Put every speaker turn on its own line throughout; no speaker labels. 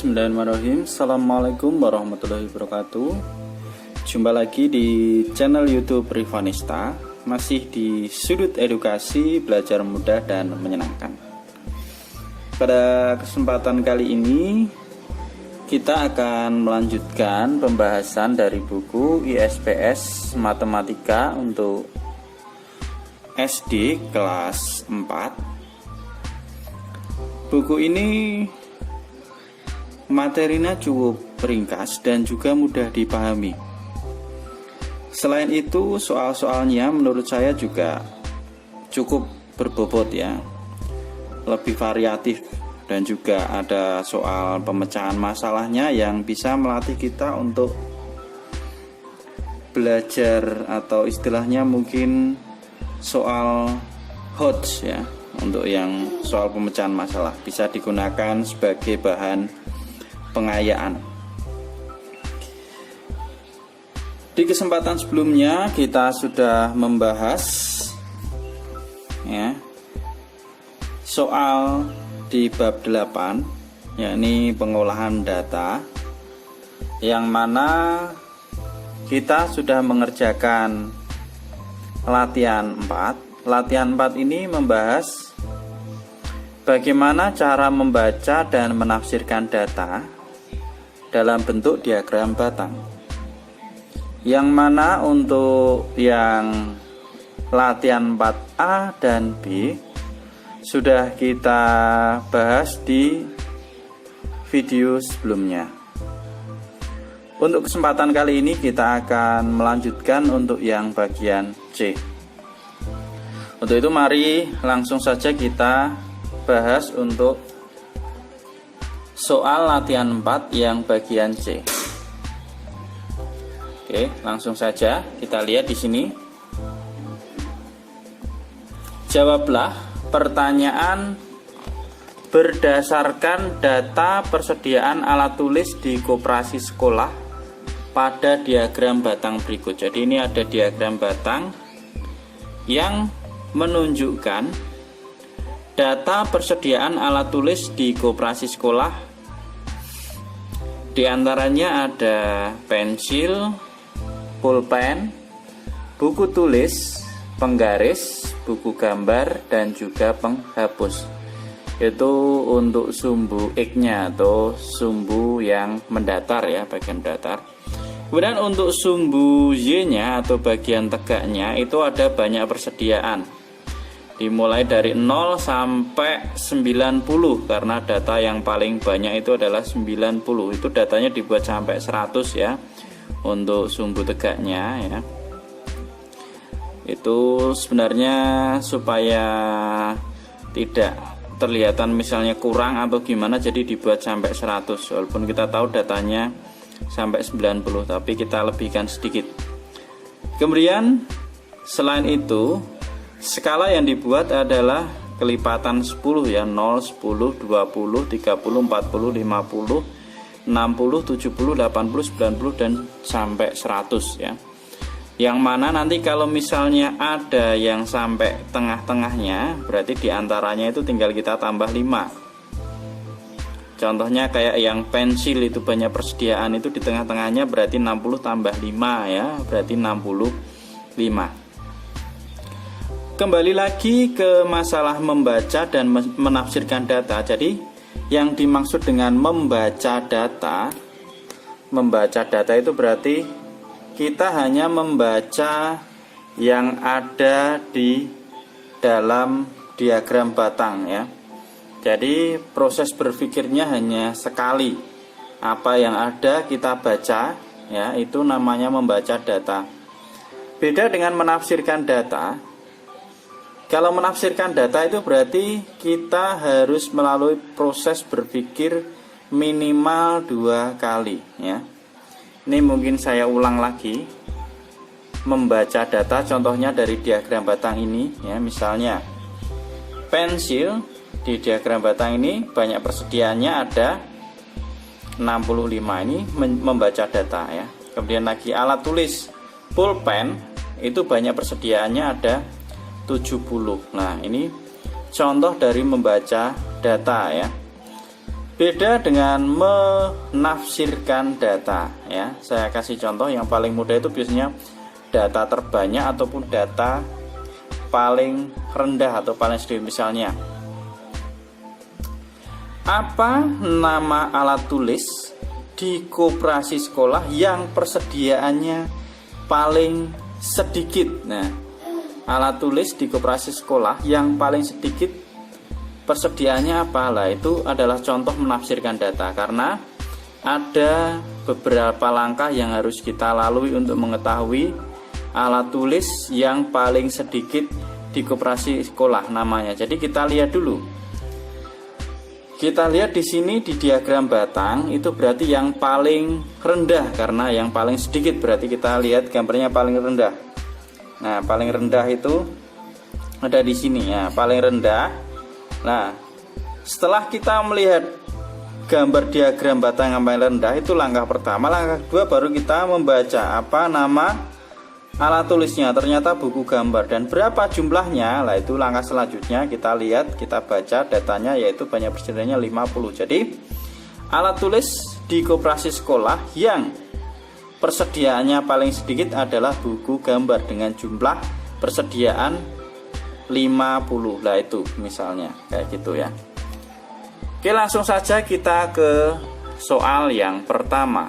Bismillahirrahmanirrahim. Assalamualaikum warahmatullahi wabarakatuh. Jumpa lagi di channel YouTube Rivanista, masih di sudut edukasi, belajar mudah dan menyenangkan. Pada kesempatan kali ini kita akan melanjutkan pembahasan dari buku ISPS Matematika untuk SD kelas 4. Buku ini materinya cukup ringkas dan juga mudah dipahami. Selain itu, soal-soalnya menurut saya juga cukup berbobot ya, lebih variatif, dan juga ada soal pemecahan masalahnya yang bisa melatih kita untuk belajar, atau istilahnya mungkin soal HOTS ya, untuk yang soal pemecahan masalah bisa digunakan sebagai bahan pengayaan. Di kesempatan sebelumnya kita sudah membahas ya soal di bab 8, yakni pengolahan data, yang mana kita sudah mengerjakan latihan 4. Latihan 4 ini membahas bagaimana cara membaca dan menafsirkan data dalam bentuk diagram batang, yang mana untuk yang latihan 4A dan B sudah kita bahas di video sebelumnya. Untuk kesempatan kali ini kita akan melanjutkan untuk yang bagian C. Untuk itu mari langsung saja kita bahas untuk soal latihan 4 yang bagian C. Oke, langsung saja kita lihat di sini. Jawablah pertanyaan berdasarkan data persediaan alat tulis di koperasi sekolah pada diagram batang berikut. Jadi ini ada diagram batang yang menunjukkan data persediaan alat tulis di koperasi sekolah. Di antaranya ada pensil, pulpen, buku tulis, penggaris, buku gambar, dan juga penghapus. Itu untuk sumbu X-nya atau sumbu yang mendatar ya, bagian datar. Kemudian untuk sumbu Y-nya atau bagian tegaknya itu ada banyak persediaan, dimulai dari 0 sampai 90, karena data yang paling banyak itu adalah 90. Itu datanya dibuat sampai 100 ya untuk sumbu tegaknya ya. Itu sebenarnya supaya tidak terlihatan misalnya kurang atau gimana, jadi dibuat sampai 100, walaupun kita tahu datanya sampai 90, tapi kita lebihkan sedikit. Kemudian selain itu, skala yang dibuat adalah kelipatan 10 ya, 0, 10, 20, 30, 40, 50, 60, 70, 80, 90 dan sampai 100 ya. Yang mana nanti kalau misalnya ada yang sampai tengah-tengahnya, berarti diantaranya itu tinggal kita tambah 5. Contohnya kayak yang pensil itu banyak persediaan, itu di tengah-tengahnya berarti 60 tambah 5 ya, berarti 65. Kembali lagi ke masalah membaca dan menafsirkan data. Jadi yang dimaksud dengan membaca data itu berarti kita hanya membaca yang ada di dalam diagram batang ya. Jadi proses berpikirnya hanya sekali, apa yang ada kita baca ya, itu namanya membaca data. Beda dengan menafsirkan data. Kalau menafsirkan data itu berarti kita harus melalui proses berpikir minimal 2 kali ya. Ini mungkin saya ulang lagi. Membaca data contohnya dari diagram batang ini ya, misalnya pensil di diagram batang ini banyak persediaannya ada 65, ini membaca data ya. Kemudian lagi alat tulis pulpen itu banyak persediaannya ada 70. Nah, ini contoh dari membaca data ya. Beda dengan menafsirkan data ya. Saya kasih contoh yang paling mudah itu biasanya data terbanyak ataupun data paling rendah atau paling sedikit. Misalnya, apa nama alat tulis di koperasi sekolah yang persediaannya paling sedikit? Nah, alat tulis di koperasi sekolah yang paling sedikit persediaannya apa? Lah, itu adalah contoh menafsirkan data, karena ada beberapa langkah yang harus kita lalui untuk mengetahui alat tulis yang paling sedikit di koperasi sekolah namanya. Jadi kita lihat dulu. Kita lihat di sini di diagram batang itu berarti yang paling rendah, karena yang paling sedikit berarti kita lihat gambarnya paling rendah. Nah, paling rendah itu ada di sini ya, paling rendah. Nah, setelah kita melihat gambar diagram batang yang paling rendah, itu langkah pertama. Langkah kedua baru kita membaca apa nama alat tulisnya. Ternyata buku gambar, dan berapa jumlahnya. Lah, itu langkah selanjutnya kita lihat, kita baca datanya, yaitu banyak persediaannya 50. Jadi alat tulis di koperasi sekolah yang persediaannya paling sedikit adalah buku gambar dengan jumlah persediaan 50. Lah, itu misalnya kayak gitu ya. Oke, langsung saja kita ke soal yang pertama.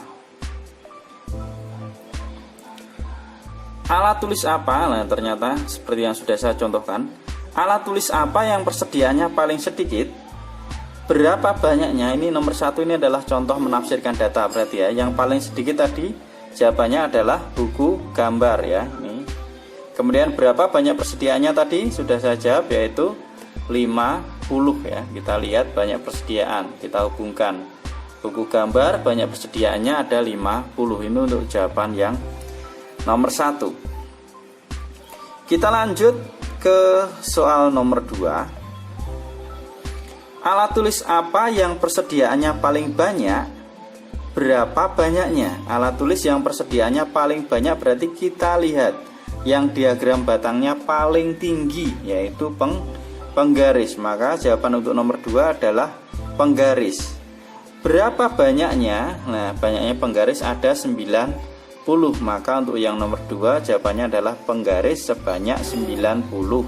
Alat tulis apa? Nah, ternyata seperti yang sudah saya contohkan. Alat tulis apa yang persediaannya paling sedikit? Berapa banyaknya? Ini nomor 1, ini adalah contoh menafsirkan data berarti ya. Yang paling sedikit tadi jawabannya adalah buku gambar ya. Ini. Kemudian berapa banyak persediaannya tadi sudah saya jawab, yaitu 50 ya. Kita lihat banyak persediaan, kita hubungkan buku gambar banyak persediaannya ada 50. Ini untuk jawaban yang nomor 1. Kita lanjut ke soal nomor 2. Alat tulis apa yang persediaannya paling banyak? Berapa banyaknya? Alat tulis yang persediaannya paling banyak berarti kita lihat yang diagram batangnya paling tinggi, yaitu penggaris. Maka jawaban untuk nomor 2 adalah penggaris. Berapa banyaknya? Nah, banyaknya penggaris ada 90. Maka untuk yang nomor 2 jawabannya adalah penggaris sebanyak 90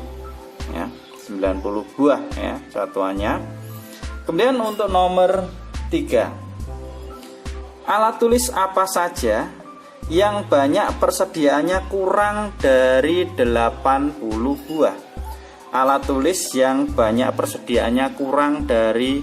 ya, 90 buah ya satuannya. Kemudian untuk nomor 3, alat tulis apa saja yang banyak persediaannya kurang dari 80 buah? Alat tulis yang banyak persediaannya kurang dari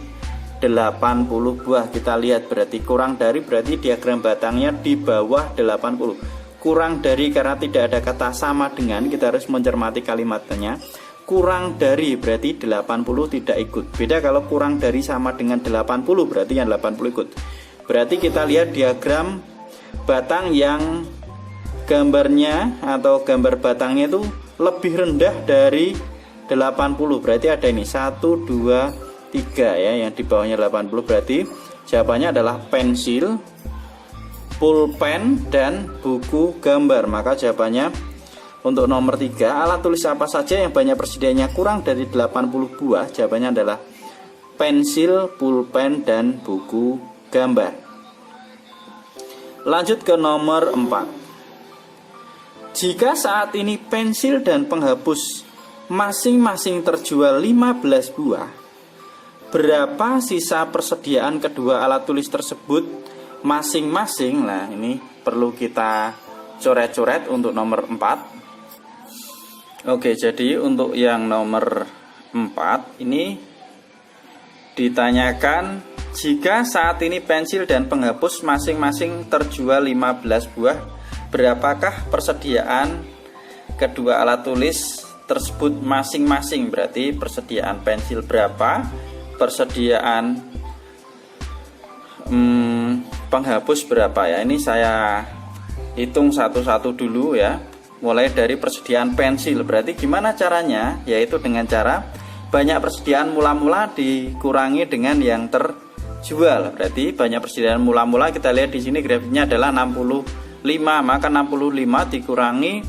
80 buah. Kita lihat berarti kurang dari, berarti diagram batangnya di bawah 80. Kurang dari karena tidak ada kata sama dengan, kita harus mencermati kalimatnya. Kurang dari berarti 80 tidak ikut. Beda kalau kurang dari sama dengan 80 berarti yang 80 ikut. Berarti kita lihat diagram batang yang gambarnya atau gambar batangnya itu lebih rendah dari 80. Berarti ada ini 1, 2, 3 ya, yang di bawahnya 80. Berarti jawabannya adalah pensil, pulpen, dan buku gambar. Maka jawabannya untuk nomor 3, alat tulis apa saja yang banyak persediaannya kurang dari 80 buah? Jawabannya adalah pensil, pulpen, dan buku gambar. Lanjut ke nomor 4. Jika saat ini pensil dan penghapus masing-masing terjual 15 buah, berapa sisa persediaan kedua alat tulis tersebut masing-masing? Nah, ini perlu kita coret-coret untuk nomor 4. Oke, jadi untuk yang nomor 4 ini ditanyakan, jika saat ini pensil dan penghapus masing-masing terjual 15 buah, berapakah persediaan kedua alat tulis tersebut masing-masing? Berarti persediaan pensil berapa, persediaan penghapus berapa ya. Ini saya hitung satu-satu dulu ya. Mulai dari persediaan pensil. Berarti gimana caranya? Yaitu dengan cara banyak persediaan mula-mula dikurangi dengan yang terjual. Berarti banyak persediaan mula-mula, kita lihat di sini grafiknya adalah 65. Maka 65 dikurangi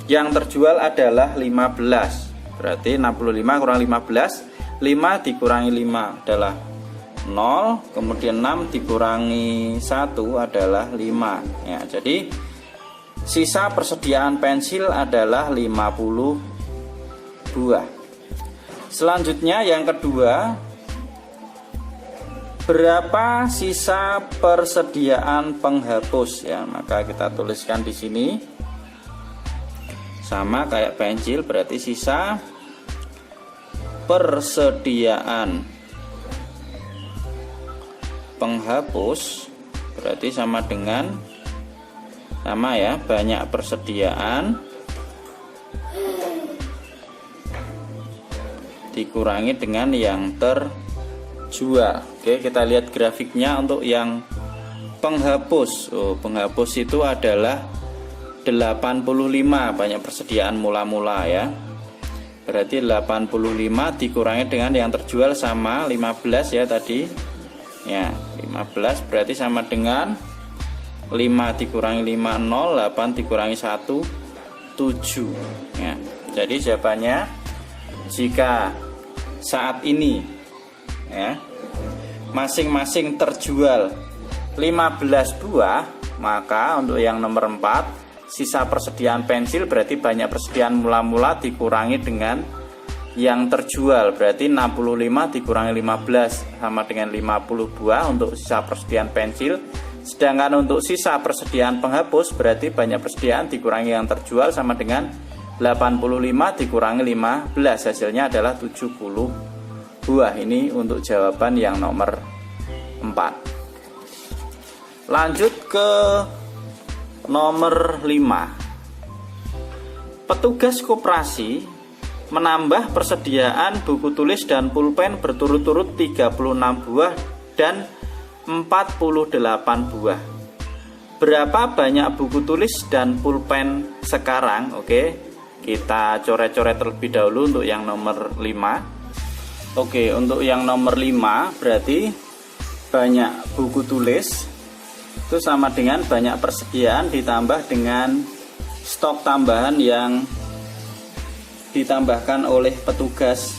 yang terjual adalah 15. Berarti 65 kurang 15, 5 dikurangi 5 adalah 0, kemudian 6 dikurangi 1 adalah 5 ya. Jadi sisa persediaan pensil adalah 50 buah. Selanjutnya yang kedua, berapa sisa persediaan penghapus ya? Maka kita tuliskan di sini sama kayak pensil, berarti sisa persediaan penghapus berarti sama dengan ya, banyak persediaan dikurangi dengan yang terjual. Oke, kita lihat grafiknya untuk yang penghapus. Penghapus itu adalah 85, banyak persediaan mula-mula ya. Berarti 85 dikurangi dengan yang terjual sama 15 ya tadi. Ya, 15 berarti sama dengan 5 dikurangi 5 0, 8 dikurangi 1 7 ya. Jadi jawabannya, jika saat ini ya masing-masing terjual 15 buah, maka untuk yang nomor 4 sisa persediaan pensil berarti banyak persediaan mula-mula dikurangi dengan yang terjual, berarti 65 dikurangi 15 sama dengan 50 buah untuk sisa persediaan pensil. Sedangkan untuk sisa persediaan penghapus berarti banyak persediaan dikurangi yang terjual sama dengan 85 dikurangi 15, hasilnya adalah 70 buah. Ini untuk jawaban yang nomor 4. Lanjut ke nomor 5. Petugas koperasi menambah persediaan buku tulis dan pulpen berturut-turut 36 buah dan 48 buah. Berapa banyak buku tulis dan pulpen sekarang? Oke, kita coret-coret terlebih dahulu untuk yang nomor 5. Oke, untuk yang nomor 5 berarti banyak buku tulis itu sama dengan banyak persediaan ditambah dengan stok tambahan yang ditambahkan oleh petugas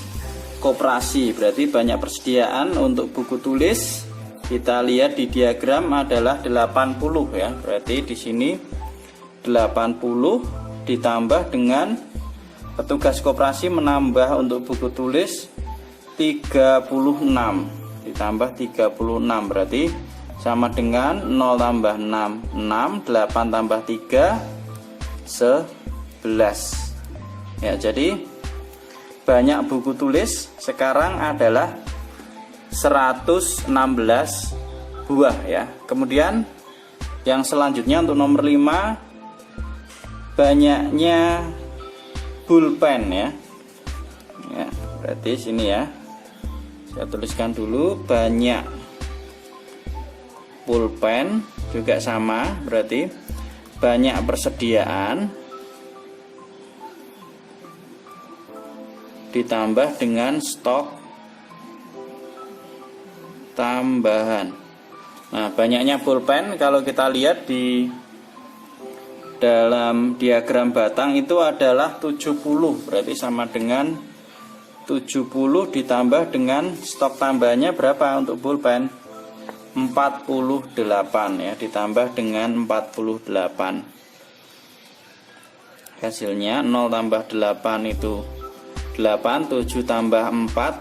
koperasi. Berarti banyak persediaan untuk buku tulis, kita lihat di diagram adalah 80 ya. Berarti di sini 80 ditambah dengan petugas koperasi menambah untuk buku tulis 36 ditambah 36 berarti sama dengan 0 tambah 6 6, 8 tambah 3 11 ya. Jadi banyak buku tulis sekarang adalah 116 buah ya. Kemudian yang selanjutnya untuk nomor 5, banyaknya pulpen ya. Ya, berarti sini ya. Saya tuliskan dulu, banyak pulpen juga sama, berarti banyak persediaan ditambah dengan stok tambahan. Nah, banyaknya pulpen kalau kita lihat di dalam diagram batang itu adalah 70, berarti sama dengan 70 ditambah dengan stok tambahannya berapa untuk pulpen? 48 ya, ditambah dengan 48. Hasilnya 0 tambah 8 itu 8, 7 tambah 4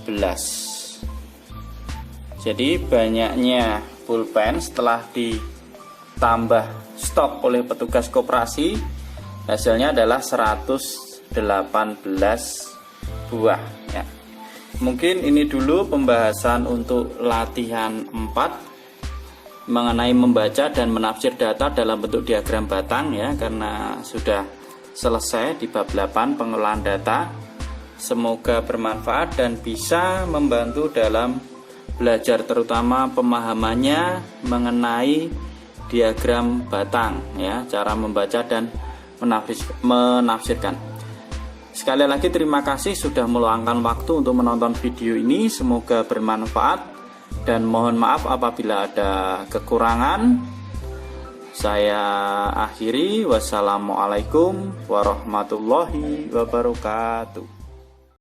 11. Jadi banyaknya pulpen setelah ditambah stok oleh petugas koperasi hasilnya adalah 118 buah ya. Mungkin ini dulu pembahasan untuk latihan 4 mengenai membaca dan menafsir data dalam bentuk diagram batang ya, karena sudah selesai di bab 8 pengolahan data. Semoga bermanfaat dan bisa membantu dalam belajar, terutama pemahamannya mengenai diagram batang ya, cara membaca dan menafsirkan. Sekali lagi terima kasih sudah meluangkan waktu untuk menonton video ini. Semoga bermanfaat dan mohon maaf apabila ada kekurangan. Saya akhiri. Wassalamualaikum warahmatullahi wabarakatuh.